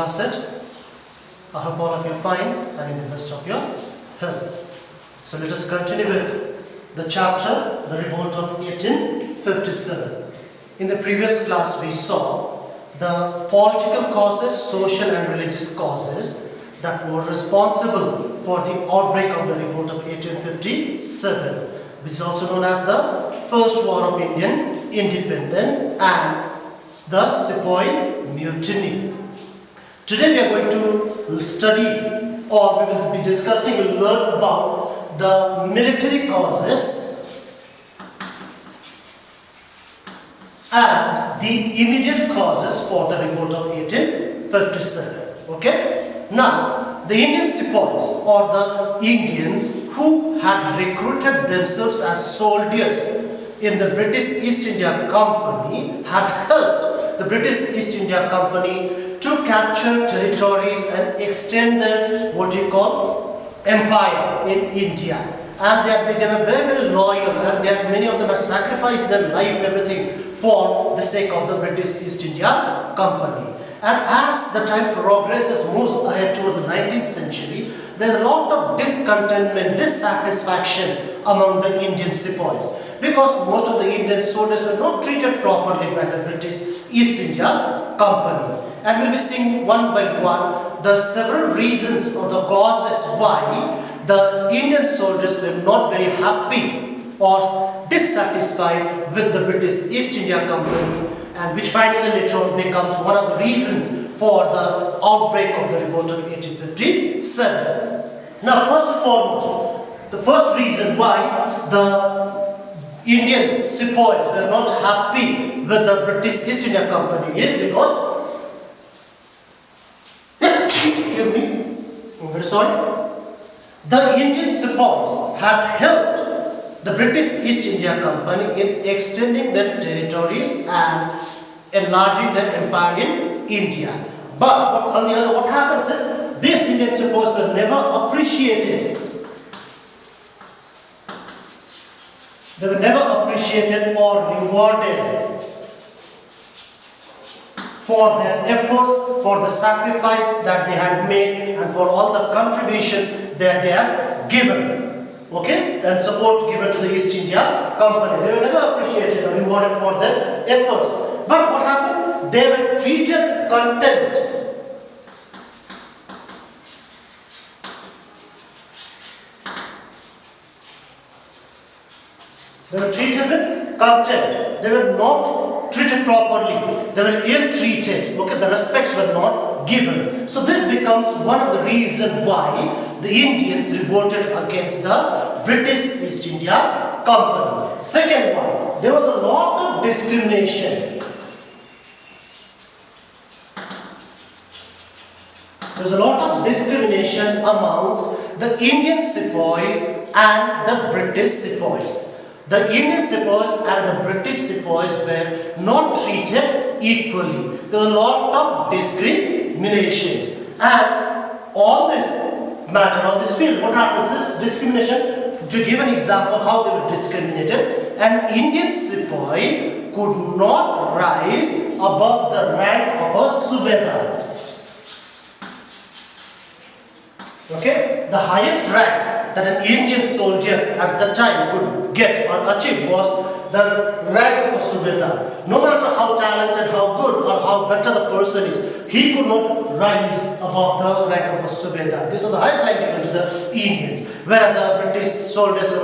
class set? I hope all of you are fine and in the best of your health. So let us continue with the chapter, the Revolt of 1857. In the previous class we saw the political causes, social and religious causes that were responsible for the outbreak of the Revolt of 1857, which is also known as the First War of Indian Independence and the Sepoy Mutiny. Today we are going to study, or we will be discussing, we will learn about the military causes and the immediate causes for the Revolt of 1857. Okay? Now, the Indian sepoys, or the Indians who had recruited themselves as soldiers in the British East India Company, had helped the British East India Company to capture territories and extend their empire in India. And they were very loyal, and many of them had sacrificed their life, everything, for the sake of the British East India Company. And as the time progresses, moves ahead toward the 19th century, there is a lot of discontentment, dissatisfaction among the Indian sepoys, because most of the Indian soldiers were not treated properly by the British East India Company. And we'll be seeing one by one the several reasons or the causes why the Indian soldiers were not very happy or dissatisfied with the British East India Company, and which finally later on becomes one of the reasons for the outbreak of the Revolt of 1857. Now, first and foremost, the first reason why the Indian sepoys were not happy with the British East India Company is because, excuse me, I'm very sorry, the Indian sepoys had helped the British East India Company in extending their territories and enlarging their empire in India. But on the other, what happens is these Indian sepoys were never appreciated. They were never appreciated or rewarded for their efforts, for the sacrifice that they had made, and for all the contributions that they had given. Okay? And support given to the East India Company. They were never appreciated or rewarded for their efforts. But what happened? They were treated with contempt. They were treated with contempt. They were not treated properly. They were ill-treated. Okay, the respects were not given. So this becomes one of the reasons why the Indians revolted against the British East India Company. Second one, there was a lot of discrimination. There was a lot of discrimination amongst the Indian sepoys and the British sepoys. The Indian sepoys and the British sepoys were not treated equally. There were a lot of discriminations. And on this matter, on this field, what happens is discrimination. To give an example how they were discriminated, an Indian sepoy could not rise above the rank of a subedar. Okay? The highest rank that an Indian soldier at the time could get or achieve was the rank of a subedar. No matter how talented, how good, or how better the person is, he could not rise above the rank of a subedar. This was the highest rank given to the Indians. Where the British soldiers,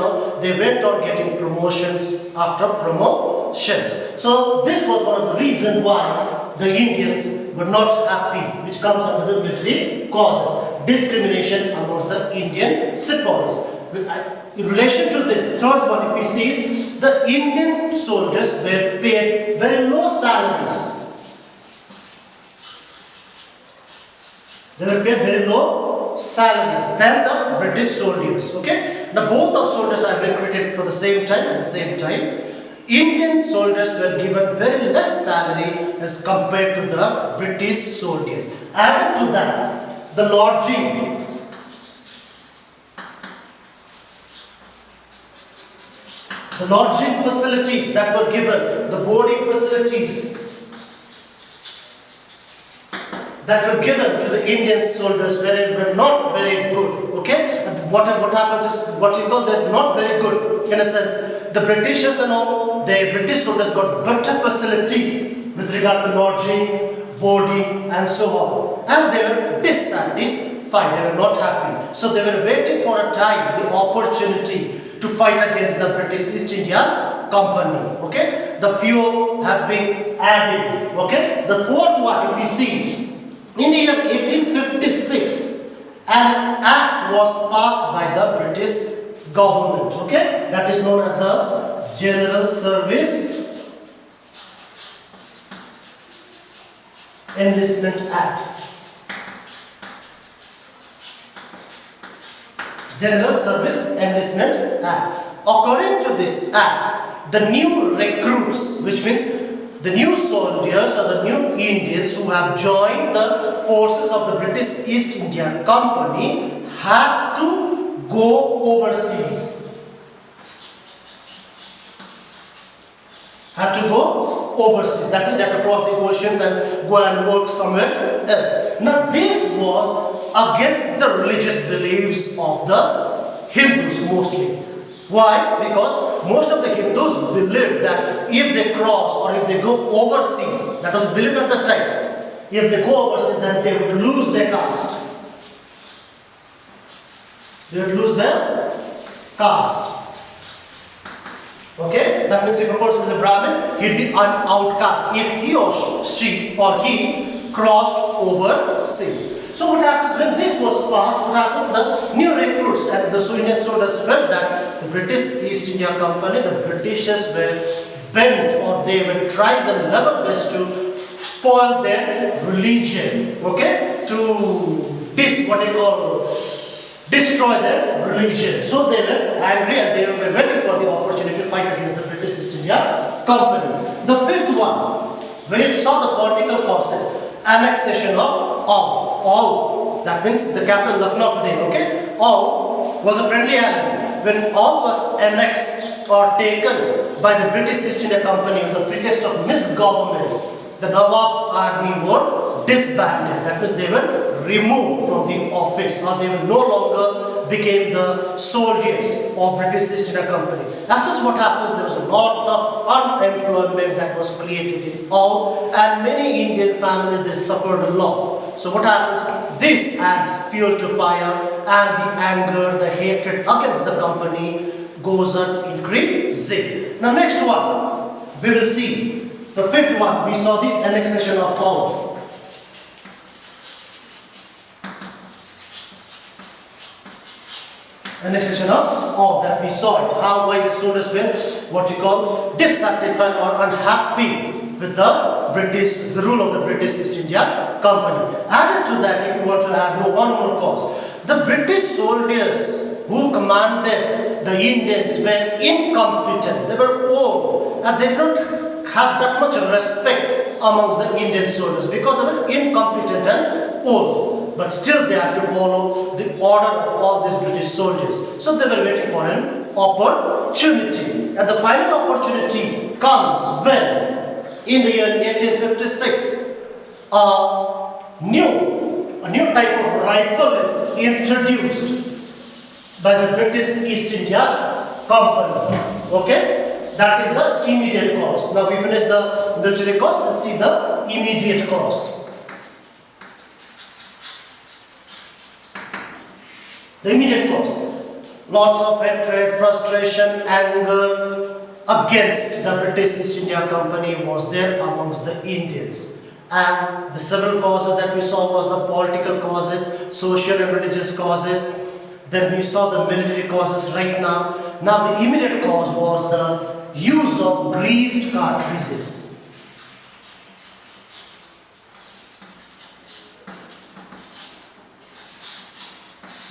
they went on getting promotions after promotions. So this was one of the reasons why the Indians were not happy, which comes under the military causes. Discrimination amongst the Indian sepoys. In relation to this, third one, if we see, the Indian soldiers were paid very low salaries. They were paid very low salaries than the British soldiers. Okay? Now both of soldiers are recruited for the same time at the same time. Indian soldiers were given very less salary as compared to the British soldiers. Added to that, the lodging. The lodging facilities that were given, the boarding facilities that were given to the Indian soldiers were not very good. Okay, and what happens is what you call they're not very good in a sense. The Britishers and all, the British soldiers got better facilities with regard to lodging, boarding, and so on, and they were dissatisfied. They were not happy, so they were waiting for a time, the opportunity to fight against the British East India Company. Okay, the fuel has been added. Okay, the fourth one, if you see. In the year 1856, an act was passed by the British government, okay, that is known as the General Service Enlistment Act. General Service Enlistment Act. According to this act, the new recruits, which means the new soldiers or the new Indians who have joined the forces of the British East India Company had to go overseas. Had to go overseas. That means they have to cross the oceans and go and work somewhere else. Now this was against the religious beliefs of the Hindus mostly. Why? Because most of the Hindus believed that if they cross or if they go overseas, that was the belief at the time, if they go overseas then they would lose their caste. They would lose their caste. Okay? That means if a person is a Brahmin, he'd be an outcast if he or she or he crossed overseas. So what happens when this was passed? What happens? The new recruits and the Indian soldiers felt that the British East India Company, the Britishers were bent or they were trying their level best to spoil their religion. Okay? To destroy their religion. So they were angry and they were waiting for the opportunity to fight against the British East India Company. The fifth one, when you saw the political causes, annexation of Oudh. That means the capital Lucknow today, okay? Oudh was a friendly ally. When Oudh was annexed or taken by the British East India Company on the pretext of misgovernment, the Nawab's army were disbanded. That means they were removed from the office or they were no longer became the soldiers of British East India Company. This is what happens. There was a lot of unemployment that was created in Oudh and many Indian families, they suffered a lot. So what happens? This adds fuel to fire and the anger, the hatred against the company goes on increasing. Now next one, we will see. The fifth one, we saw the annexation of Oudh. Annexation of Oudh, that we saw it. How why the soldiers were what you call dissatisfied or unhappy with the rule of the British East India Company. Added to that, if you want to add one more cause, the British soldiers who commanded the Indians were incompetent. They were old and they did not have that much respect amongst the Indian soldiers because they were incompetent and old. But still they had to follow the order of all these British soldiers. So they were waiting for an opportunity. And the final opportunity comes when, in the year 1856, a new type of rifle is introduced by the British East India Company. Okay? That is the immediate cause. Now we finish the military cause and see the immediate cause. The immediate cause. Lots of hatred, frustration, anger against the British East India Company was there amongst the Indians. And the several causes that we saw was the political causes, social and religious causes. Then we saw the military causes right now. Now the immediate cause was the use of greased cartridges.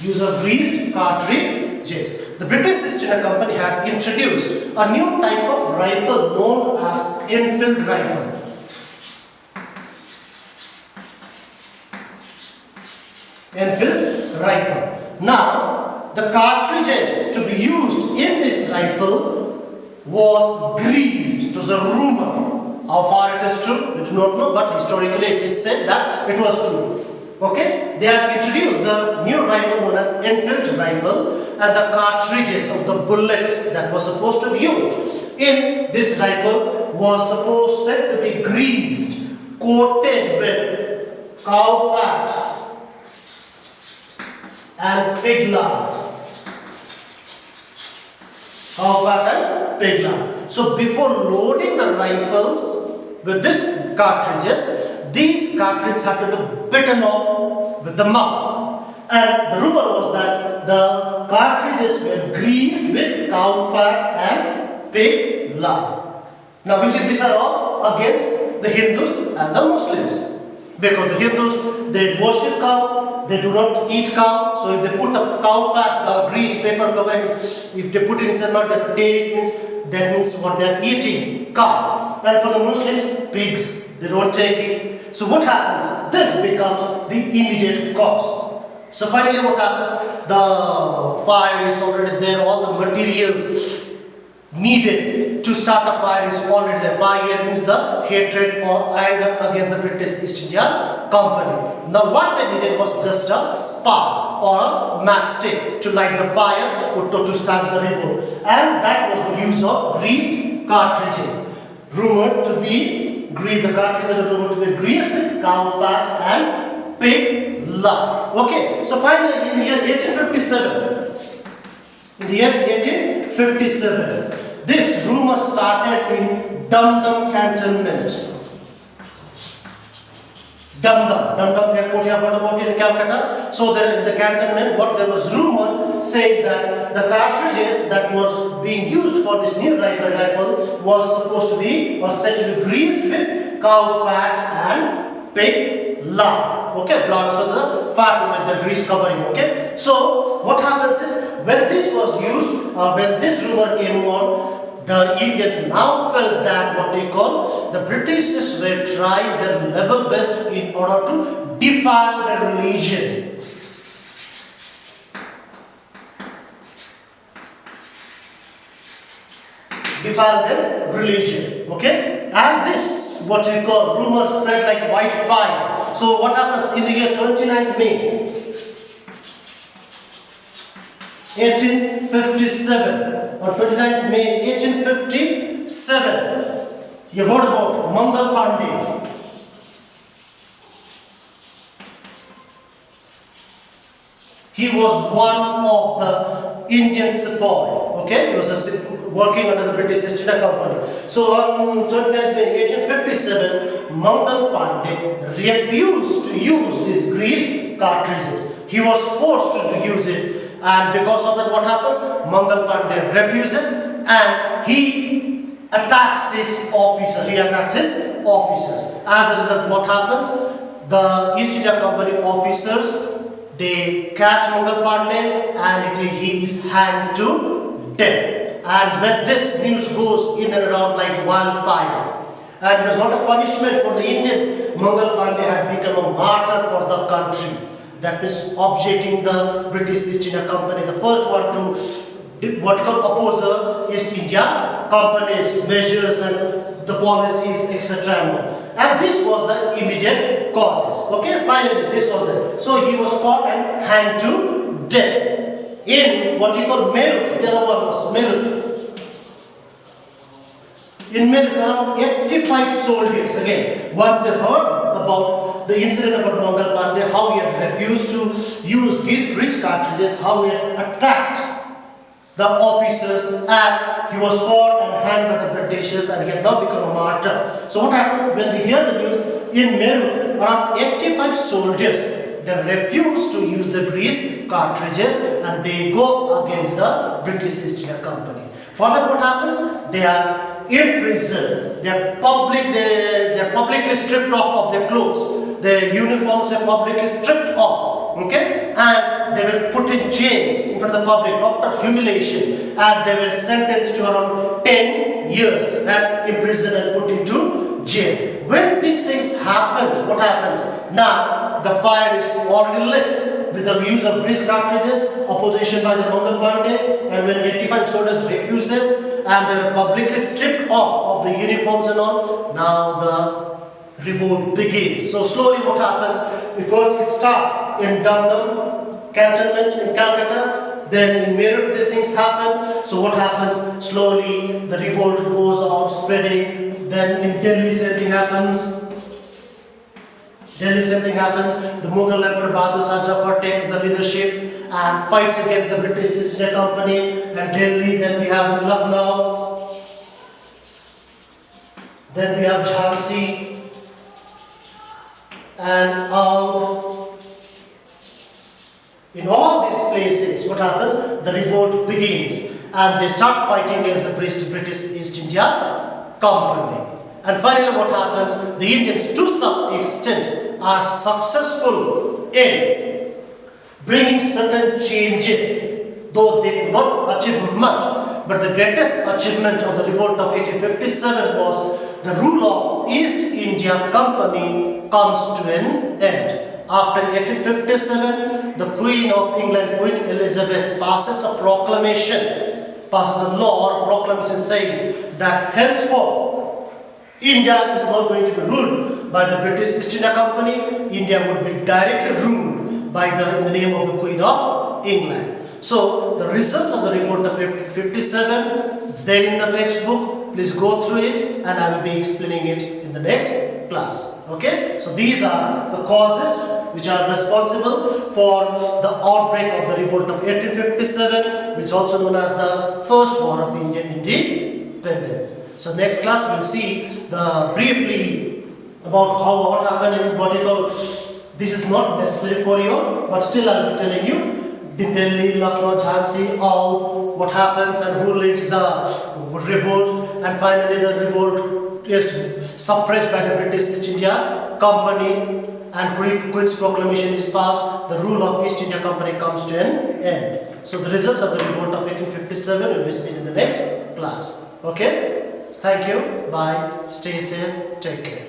Use of greased cartridges. The British East India Company had introduced a new type of rifle known as Enfield rifle. Enfield rifle. Now, the cartridges to be used in this rifle was greased. It was a rumor How far it is true, we do not know, but historically it is said that it was true. Okay, they had introduced the new rifle known as Enfield rifle, and the cartridges of the bullets that were supposed to be used in this rifle was supposed said to be greased, coated with cow fat and pig lard. Cow fat and pig lard. So before loading the rifles with these cartridges, these cartridges had to be bitten off with the mouth. And the rumor was that the cartridges were greased with cow fat and pig lard. Now, which these are all against the Hindus and the Muslims. Because the Hindus, they worship cow, they do not eat cow. So if they put a cow fat, grease, paper covering, if they put it inside mouth, they have to tear it, that means what they are eating, cow. And for the Muslims, pigs, they don't take it. So what happens? This becomes the immediate cause. So finally what happens? The fire is already there, all the materials needed to start a fire is already there. Fire means the hatred or anger against the British East India Company. Now what they needed was just a spark or a matchstick to light the fire or to start the revolt. And that was the use of greased cartridges. Rumored to be greased, the cartridges are rumored to be greased with cow fat and pig lard. Okay, so finally in the year 1857, this rumor started in Dum Dum cantonment. Dum Dum airport, you have heard about it in Calcutta. So there in the cantonment, what there was rumor saying that the cartridges that was being used for this new rifle was supposed to be, was said to be greased with cow fat and pig lard. Okay, blood, so the fat with the grease covering. Okay, so what happens is when this was used, when this rumor came on, the Indians now felt that what they call the Britishers were trying their level best in order to defile their religion. Defile their religion. Okay, and this what we call rumor spread like wildfire. So what happens in the year 29th May 1857, on 29th May 1857, you heard about Mangal Pandey. He was one of the Indian sepoy. Okay, he was working under the British East India Company. So on 29th May 1857, Mangal Pandey refused to use these greased cartridges. He was forced to use it. And because of that, what happens? Mangal Pandey refuses and he attacks his officer. As a result, what happens? The East India Company officers, they catch Mangal Pandey and he is hanged to death. And when this news goes in and around like wildfire, and it was not a punishment for the Indians, Mangal Pandey had become a martyr for the country. That is objecting the British East India Company, the first one to what you call oppose the East India Company's measures and the policies, etc. And this was the immediate causes. Okay, finally this was it. So he was caught and hanged to death in what you call Meerut. The other one was Meerut. In Meerut, around 85 soldiers again. Once they heard about the incident about Mangal Pandey, how he had refused to use these grease cartridges, how he had attacked the officers, and he was caught and hanged by the Britishers, and he had now become a martyr. So what happens when they hear the news in Meerut, around 85 soldiers, they refuse to use the grease cartridges and they go against the British East India Company. Further, what happens? They are imprisoned. They are publicly stripped off of their clothes. Their uniforms are publicly stripped off. Okay, and they were put in chains in front of the public after humiliation, and they were sentenced to around 10 years and imprisoned and put into jail. When these things happened, what happens? Now the fire is already lit with the use of grease cartridges, opposition by the Mangal Pandey, and when 85 soldiers refuses, and they were publicly stripped off of the uniforms and all. Now the revolt begins. So slowly what happens, first it starts in Dum cantonment in Calcutta, then in Meerut these things happen. So what happens, slowly the revolt goes on spreading, then in Delhi same thing happens. The Mughal Emperor Bahadur Shah Jafar takes the leadership and fights against the British East India Company and Delhi. Then we have Lucknow, then we have Jhansi and Oudh. In all these places, what happens? The revolt begins and they start fighting against the British East India Company. And finally what happens? The Indians to some extent are successful in bringing certain changes, though they did not achieve much. But the greatest achievement of the revolt of 1857 was the rule of East India Company comes to an end. After 1857, the Queen of England, Queen Elizabeth, passes a proclamation, passes a law or proclamation saying that henceforth India is not going to be ruled by the British East India Company. India would be directly ruled by in the name of the Queen of England. So the results of the revolt of 1857 is there in the textbook. Please go through it and I will be explaining it in the next class. Okay? So these are the causes which are responsible for the outbreak of the revolt of 1857, which is also known as the First War of Indian Independence. So next class we'll see briefly about what happened in what you call. This is not necessary for you, but still I'll be telling you Delhi, Lucknow, Jhansi, Oudh, what happens and who leads the revolt, and finally the revolt is suppressed by the British East India Company and Queen's proclamation is passed. The rule of East India Company comes to an end. So the results of the revolt of 1857 will be seen in the next class. Okay? Thank you. Bye. Stay safe. Take care.